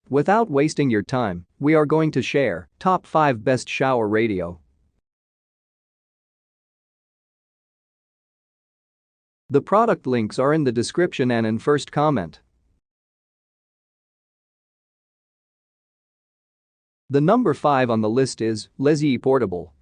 Without wasting your time, we are going to share top 5 best shower radio. The product links are in the description and in first comment. The number 5 on the list is Lazy Portable.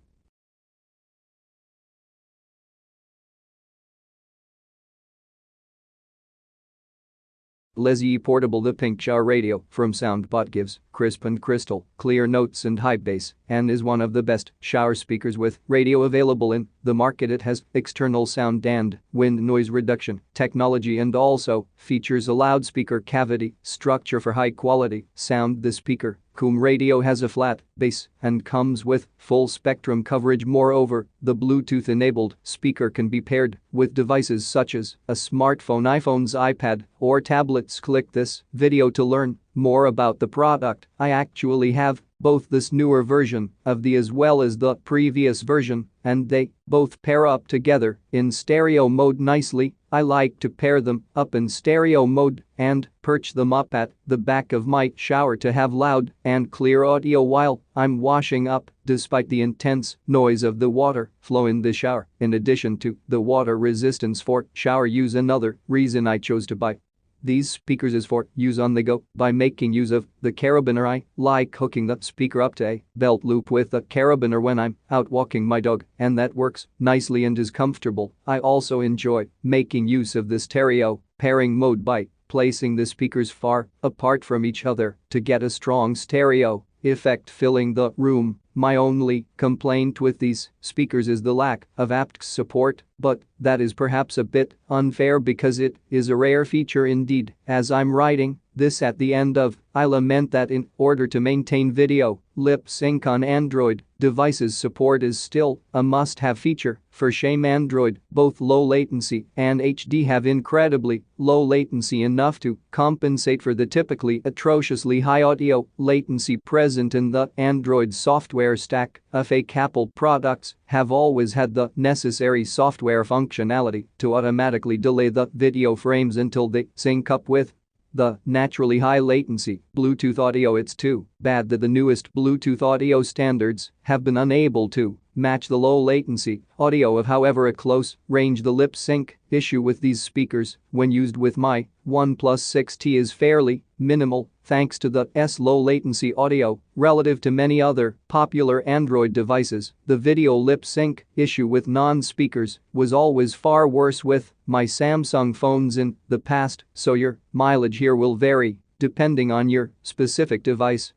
Lazy Portable. The pink shower radio from SoundBot gives crisp and crystal clear notes and high bass and is one of the best shower speakers with radio available in the market. It has external sound and wind noise reduction technology and also features a loudspeaker cavity structure for high quality sound. The speaker radio has a flat bass and comes with full spectrum coverage. Moreover, the Bluetooth-enabled speaker can be paired with devices such as a smartphone, iPhone's iPad, or tablets. Click this video to learn more about the product. I actually have both this newer version of the as well as the previous version, and they both pair up together in stereo mode nicely. I like to pair them up in stereo mode and perch them up at the back of my shower to have loud and clear audio while I'm washing up, despite the intense noise of the water flow in the shower. In addition to the water resistance for shower use, another reason I chose to buy these speakers is for use on the go. By making use of the carabiner, I like hooking the speaker up to a belt loop with the carabiner when I'm out walking my dog, and that works nicely and is comfortable. I also enjoy making use of the stereo pairing mode by placing the speakers far apart from each other to get a strong stereo effect filling the room. My only complaint with these speakers is the lack of Aptx support, but that is perhaps a bit unfair because it is a rare feature indeed. As I'm writing this at the end of, I lament that in order to maintain video lip sync on Android devices, support is still a must-have feature. For shame, Android, both low latency and HD, have incredibly low latency, enough to compensate for the typically atrociously high audio latency present in the Android software stack. Fake Apple products have always had the necessary software functionality to automatically delay the video frames until they sync up with the naturally high latency Bluetooth audio. It's too bad that the newest Bluetooth audio standards have been unable to match the low latency audio of, however, a close range. The lip sync issue with these speakers when used with my OnePlus 6T is fairly minimal thanks to the low latency audio relative to many other popular Android devices. The video lip sync issue with non-speakers was always far worse with my Samsung phones in the past, so your mileage here will vary depending on your specific device.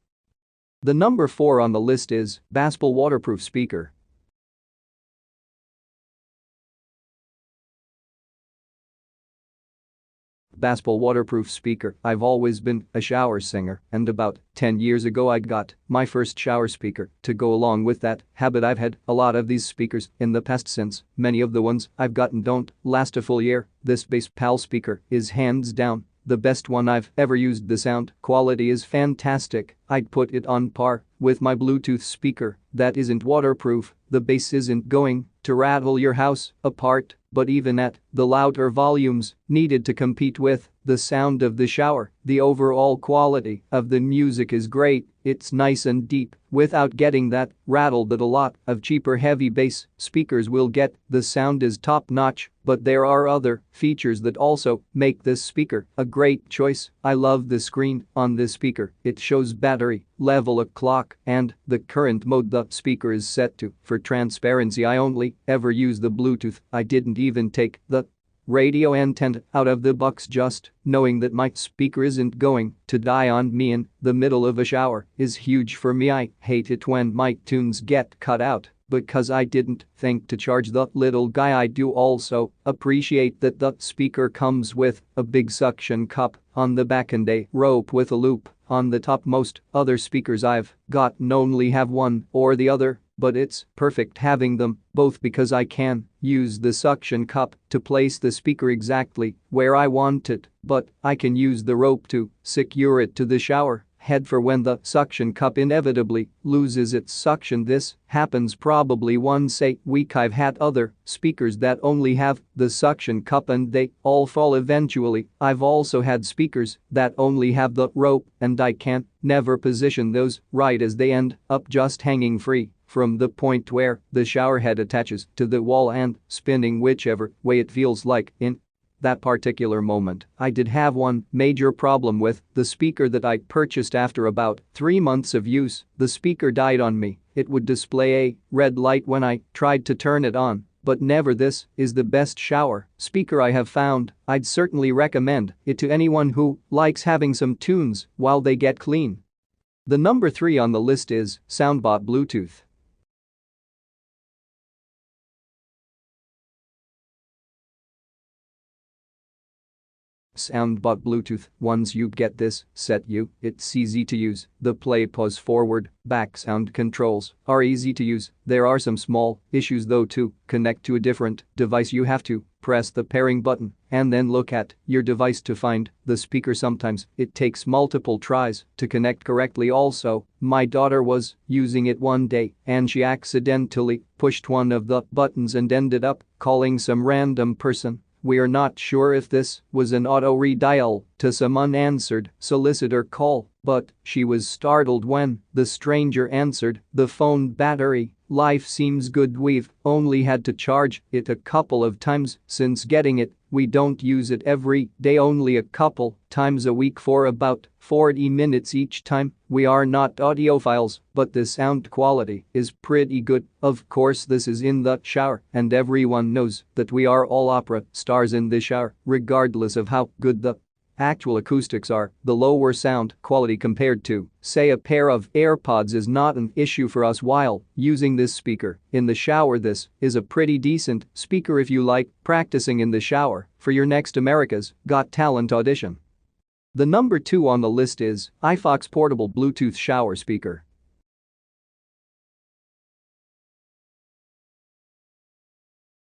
The number 4 on the list is Baspal Waterproof Speaker. Baspal waterproof speaker. I've always been a shower singer, and about 10 years ago I got my first shower speaker. To go along with that habit, I've had a lot of these speakers in the past, since many of the ones I've gotten don't last a full year. This Baspal speaker is hands down the best one I've ever used. The sound quality is fantastic. I'd put it on par with my Bluetooth speaker that isn't waterproof. The bass isn't going to rattle your house apart, but even at the louder volumes needed to compete with the sound of the shower, the overall quality of the music is great. It's nice and deep without getting that rattle that a lot of cheaper heavy bass speakers will get. The sound is top-notch, but there are other features that also make this speaker a great choice. I love the screen on this speaker. It shows battery level, a clock, and the current mode the speaker is set to. For transparency, I only ever use the Bluetooth. I didn't even take the radio antenna out of the box. Just knowing that my speaker isn't going to die on me in the middle of a shower is huge for me. I hate it when my tunes get cut out because I didn't think to charge the little guy. I do also appreciate that the speaker comes with a big suction cup on the back and a rope with a loop on the top. Most other speakers I've gotten only have one or the other, but it's perfect having them both because I can use the suction cup to place the speaker exactly where I want it, but I can use the rope to secure it to the shower head for when the suction cup inevitably loses its suction. This happens probably once a week. I've had other speakers that only have the suction cup and they all fall eventually. I've also had speakers that only have the rope and I can't never position those right as they end up just hanging free from the point where the shower head attaches to the wall and spinning whichever way it feels like. In that particular moment, I did have one major problem with the speaker that I purchased. After about 3 months of use, the speaker died on me. It would display a red light when I tried to turn it on, but never. This is the best shower speaker I have found. I'd certainly recommend it to anyone who likes having some tunes while they get clean. The number 3 on the list is SoundBot Bluetooth. SoundBot Bluetooth. Once you get this set it's easy to use. The play, pause, forward, back sound controls are easy to use. There are some small issues though. To connect to a different device you have to press the pairing button and then look at your device to find the speaker. Sometimes it takes multiple tries to connect correctly. Also, my daughter was using it one day and she accidentally pushed one of the buttons and ended up calling some random person. We are not sure if this was an auto redial to some unanswered solicitor call, but she was startled when the stranger answered the phone. Battery life seems good. We've only had to charge it a couple of times since getting it. We don't use it every day, only a couple times a week for about 40 minutes each time. We are not audiophiles, but the sound quality is pretty good. Of course, this is in the shower, and everyone knows that we are all opera stars in the shower, regardless of how good the actual acoustics are. The lower sound quality compared to, say, a pair of AirPods is not an issue for us while using this speaker in the shower. This is a pretty decent speaker if you like practicing in the shower for your next America's Got Talent audition. The number 2 on the list is iFox Portable Bluetooth Shower Speaker.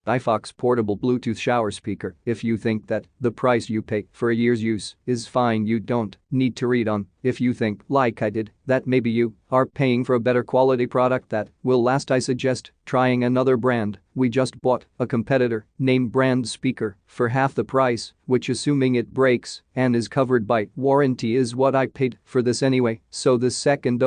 iFox Portable Bluetooth Shower Speaker. If you think that the price you pay for a year's use is fine, you don't need to read on. If you think, like I did, that maybe you are paying for a better quality product that will last, I suggest trying another brand. We just bought a competitor name brand speaker for half the price, which, assuming it breaks and is covered by warranty, is what I paid for this anyway. So the second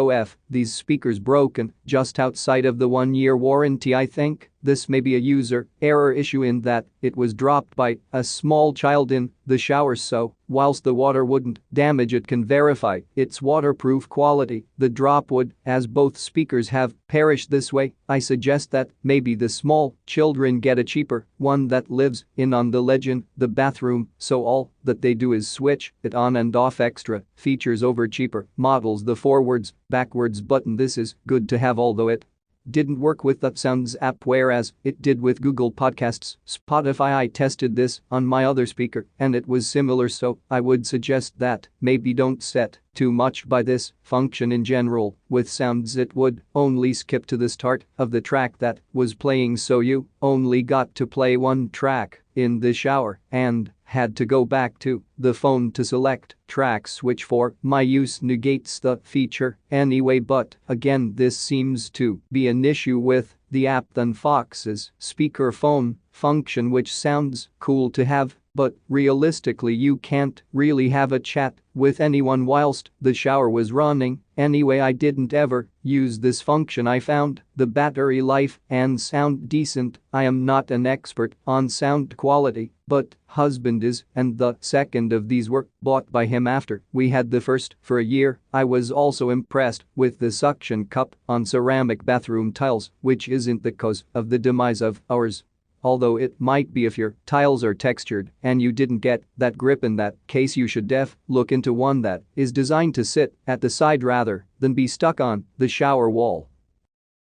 these speakers broken just outside of the 1-year warranty. I think this may be a user error issue in that it was dropped by a small child in the shower, so whilst the water wouldn't damage it, can verify its waterproof quality. The drop would, as both speakers have perished this way. I suggest that maybe the small children get a cheaper one that lives in on the ledge in the bathroom, so all that they do is switch it on and off. Extra features over cheaper models. The forwards backwards button. This is good to have, although it didn't work with the Sounds app, whereas it did with Google Podcasts, Spotify. I tested this on my other speaker and it was similar, so I would suggest that maybe don't set too much by this function. In general, with Sounds it would only skip to the start of the track that was playing, so you only got to play one track in the shower and had to go back to the phone to select tracks, which for my use negates the feature anyway. But again, this seems to be an issue with the app than Fox's speakerphone function, which sounds cool to have, but realistically you can't really have a chat with anyone whilst the shower was running. Anyway, I didn't ever use this function. I found the battery life and sound decent. I am not an expert on sound quality, but husband is, and the second of these were bought by him after we had the first for a year. I was also impressed with the suction cup on ceramic bathroom tiles, which isn't the cause of the demise of ours. Although it might be if your tiles are textured and you didn't get that grip. In that case, you should look into one that is designed to sit at the side rather than be stuck on the shower wall.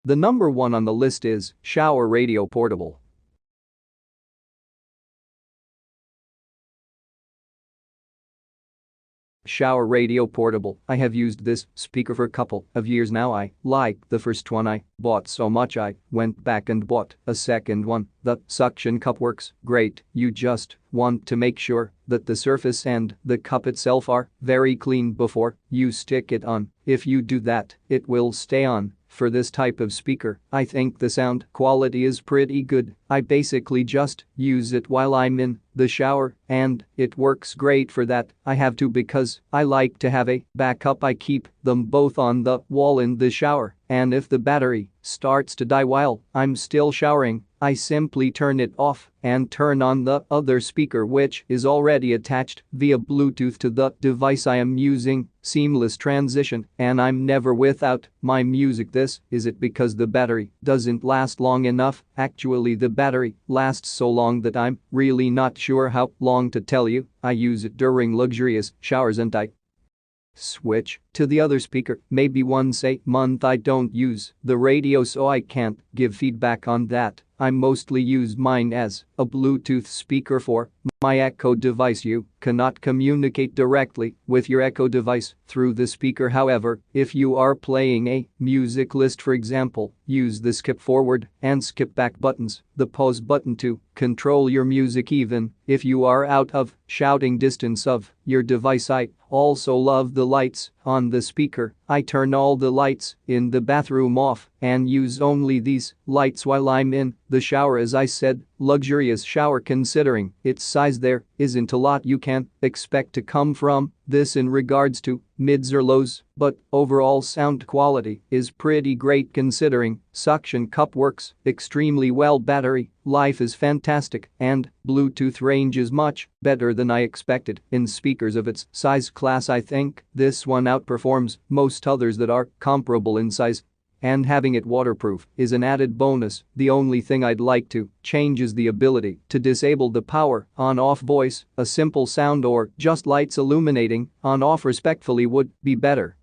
The number 1 on the list is Shower Radio Portable. Shower Radio Portable. I have used this speaker for a couple of years now. I like the first one I bought so much I went back and bought a second one. The suction cup works great. You just want to make sure that the surface and the cup itself are very clean before you stick it on. If you do that, it will stay on. For this type of speaker, I think the sound quality is pretty good. I basically just use it while I'm in the shower, and it works great for that. I have to because I like to have a backup. I keep them both on the wall in the shower, and if the battery starts to die while I'm still showering, I simply turn it off and turn on the other speaker, which is already attached via Bluetooth to the device I am using. Seamless transition, and I'm never without my music. This is it because the battery doesn't last long enough. Actually, the battery lasts so long that I'm really not sure how long to tell you. I use it during luxurious showers and I switch to the other speaker maybe once a month. I don't use the radio, so I can't give feedback on that. I mostly use mine as a Bluetooth speaker for my Echo device. You cannot communicate directly with your Echo device through the speaker. However, if you are playing a music list, for example, use the skip forward and skip back buttons, the pause button to control your music even if you are out of shouting distance of your device. I also love the lights on the speaker. I turn all the lights in the bathroom off and use only these lights while I'm in the shower. As I said, luxurious shower. Considering its size, there isn't a lot you can expect to come from this in regards to mids or lows, but overall sound quality is pretty great considering suction cup works extremely well. Battery life is fantastic, and Bluetooth range is much better than I expected in speakers of its size class. I think this one outperforms most others that are comparable in size. And having it waterproof is an added bonus. The only thing I'd like to change is the ability to disable the power on-off voice. A simple sound or just lights illuminating on-off respectfully would be better.